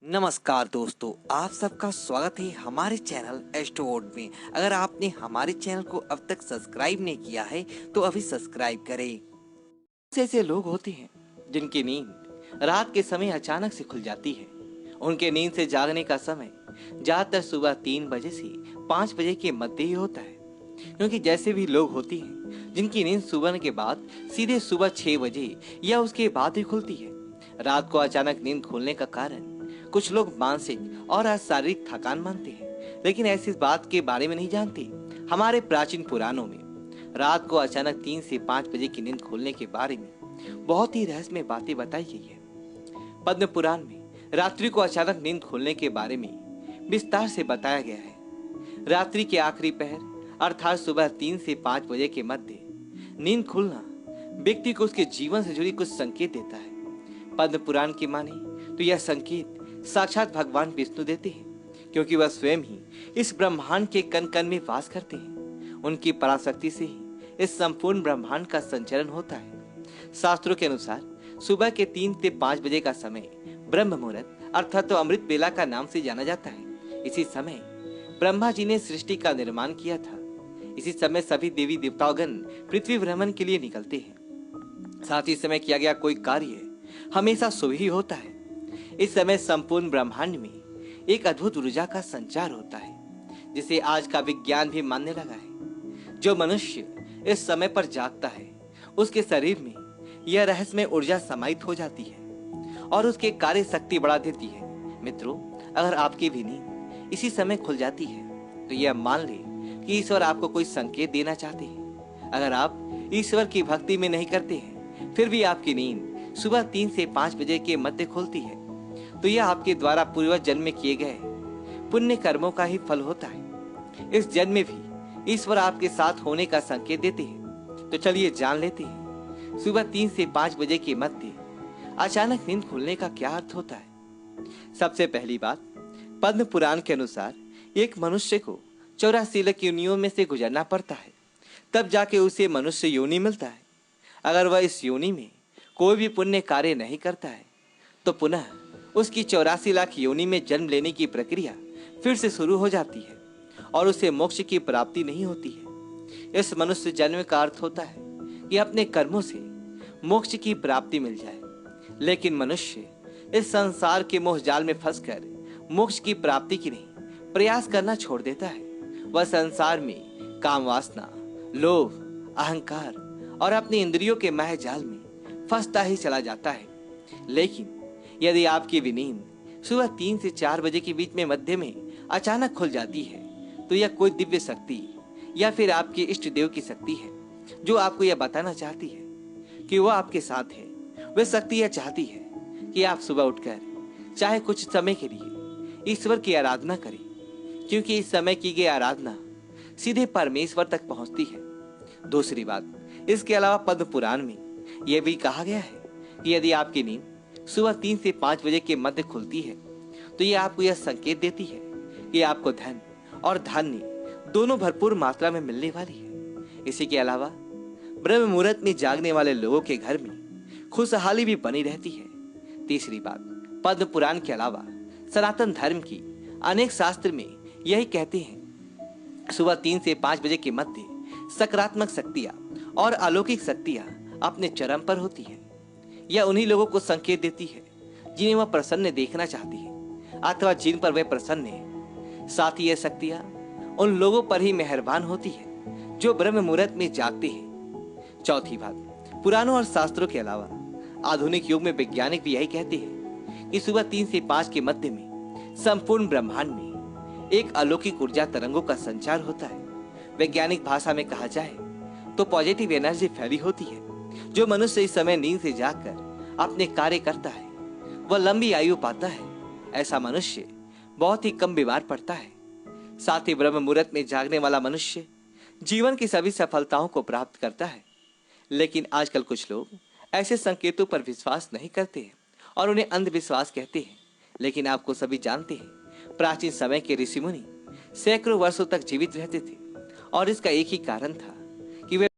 नमस्कार दोस्तों, आप सबका स्वागत है हमारे चैनल एस्ट्रोवर्ड में। अगर आपने हमारे चैनल को अब तक सब्सक्राइब नहीं किया है तो अभी सब्सक्राइब करें। ऐसे लोग होते हैं जिनकी नींद रात के समय अचानक से खुल जाती है। उनके नींद से जागने का समय ज्यादातर सुबह 3 बजे से 5 बजे के मध्य ही होता है, क्योंकि जैसे भी लोग होती हैं जिनकी नींद सुबह के बाद सीधे सुबह 6 बजे या उसके बाद ही खुलती है। रात को अचानक नींद खुलने का कारण कुछ लोग मानसिक और शारीरिक थकान मानते हैं, लेकिन ऐसी बात के बारे में नहीं जानते। हमारे प्राचीन पुराणों में रात को अचानक 3 से 5 बजे की नींद खुलने के बारे में बहुत ही रहस्यमय बातें बताई गई है। पद्म पुराण में रात्रि को अचानक नींद खुलने के बारे में विस्तार से बताया गया है। रात्रि के आखिरी पहर अर्थात सुबह 3 से 5 बजे के मध्य नींद खुलना व्यक्ति को उसके जीवन से जुड़ी कुछ संकेत देता है। पद्म पुराण की माने तो यह संकेत साक्षात भगवान विष्णु देते हैं, क्योंकि वह स्वयं ही इस ब्रह्मांड के कण कण में वास करते हैं। उनकी पराशक्ति से ही इस संपूर्ण ब्रह्मांड का संचलन होता है। शास्त्रों के अनुसार सुबह के 3 से 5 बजे का समय ब्रह्म मुहूर्त अर्थात तो अमृत बेला का नाम से जाना जाता है। इसी समय ब्रह्मा जी ने सृष्टि का निर्माण किया था। इसी समय सभी देवी देवतागण पृथ्वी भ्रमण के लिए निकलते हैं। साथ ही समय किया गया कोई कार्य हमेशा शुभ ही होता है। इस समय संपूर्ण ब्रह्मांड में एक अद्भुत ऊर्जा का संचार होता है, जिसे आज का विज्ञान भी मानने लगा है। जो मनुष्य इस समय पर जागता है उसके शरीर में यह रहस्यमय ऊर्जा समाहित हो जाती है और उसके कार्य शक्ति बढ़ा देती है। मित्रों, अगर आपकी भी नींद इसी समय खुल जाती है तो यह मान ले कि ईश्वर आपको कोई संकेत देना चाहते हैं। अगर आप ईश्वर की भक्ति में नहीं करते हैं फिर भी आपकी नींद सुबह 3 से 5 बजे के मध्य खुलती है तो यह आपके द्वारा पूर्व जन्म में किए गए पुण्य कर्मों का ही फल होता है। इस जन्म में भी ईश्वर आपके साथ होने का संकेत देते हैं। तो चलिए जान लेते हैं सुबह 3 से 5 बजे के मध्य अचानक नींद खुलने का क्या अर्थ होता है। सबसे पहली बात, पद्म पुराण के अनुसार एक मनुष्य को 84 लाख योनियों में से गुजरना पड़ता है, तब जाके उसे मनुष्य योनि मिलता है। अगर वह इस योनि में कोई भी पुण्य कार्य नहीं करता है तो पुनः उसकी 84 लाख योनि में जन्म लेने की प्रक्रिया फिर से शुरू हो जाती है और उसे मोक्ष की प्राप्ति नहीं होती है। इस मनुष्य जन्म का अर्थ होता है कि अपने कर्मों से मोक्ष की प्राप्ति मिल जाए, लेकिन मनुष्य इस संसार के मोह जाल में फंसकर मोक्ष की प्राप्ति की नहीं प्रयास करना छोड़ देता है। वह संसार में काम वासना, लोभ, अहंकार और अपनी इंद्रियों के माया जाल में फंसता ही चला जाता है। लेकिन यदि आपकी भी नींद सुबह 3 से 4 बजे के बीच में मध्य में अचानक खुल जाती है तो यह कोई दिव्य शक्ति या फिर आपके इष्ट देव की शक्ति है जो आपको यह बताना चाहती है कि वह आपके साथ है। वह शक्ति यह चाहती है कि आप सुबह उठकर चाहे कुछ समय के लिए ईश्वर की आराधना करें, क्योंकि इस समय की गई आराधना सीधे परमेश्वर तक पहुंचती है। दूसरी बात, इसके अलावा पद्म पुराण में यह भी कहा गया है कि यदि आपकी नींद सुबह 3 से 5 बजे के मध्य खुलती है तो यह आपको यह संकेत देती है कि आपको धन और धान्य दोनों भरपूर मात्रा में मिलने वाली है। इसी के अलावा ब्रह्म मुहूर्त में जागने वाले लोगों के घर में खुशहाली भी बनी रहती है। तीसरी बात, पद्म पुराण के अलावा सनातन धर्म की अनेक शास्त्र में यही कहते हैं सुबह 3 से 5 बजे के मध्य सकारात्मक शक्तियां और अलौकिक शक्तियां अपने चरम पर होती है। यह उन्हीं लोगों को संकेत देती है जिन्हें वह प्रसन्न देखना चाहती है अथवा जिन पर वह प्रसन्न है। साथ ही यह शक्तियां उन लोगों पर ही मेहरबान होती है जो ब्रह्म मुहूर्त में जागते हैं। चौथी बात, पुराणों और शास्त्रों के अलावा आधुनिक युग में वैज्ञानिक भी यही कहते हैं कि सुबह 3 से 5 के मध्य में संपूर्ण ब्रह्मांड में एक अलौकिक ऊर्जा तरंगों का संचार होता है। वैज्ञानिक भाषा में कहा जाए तो पॉजिटिव एनर्जी फैली होती है। जो मनुष्य इस समय नींद से जागकर अपने कार्य करता है वह लंबी आयु पाता है। ऐसा मनुष्य बहुत ही कम बीमार पड़ता है। साथ ही ब्रह्म मुहूर्त में जागने वाला मनुष्य जीवन की सभी सफलताओं को प्राप्त करता है। लेकिन आजकल कुछ लोग ऐसे संकेतों पर विश्वास नहीं करते हैं और उन्हें अंधविश्वास कहते हैं। लेकिन आपको सभी जानते हैं प्राचीन समय के ऋषि मुनि सैकड़ों वर्षों तक जीवित रहते थे और इसका एक ही कारण था कि वे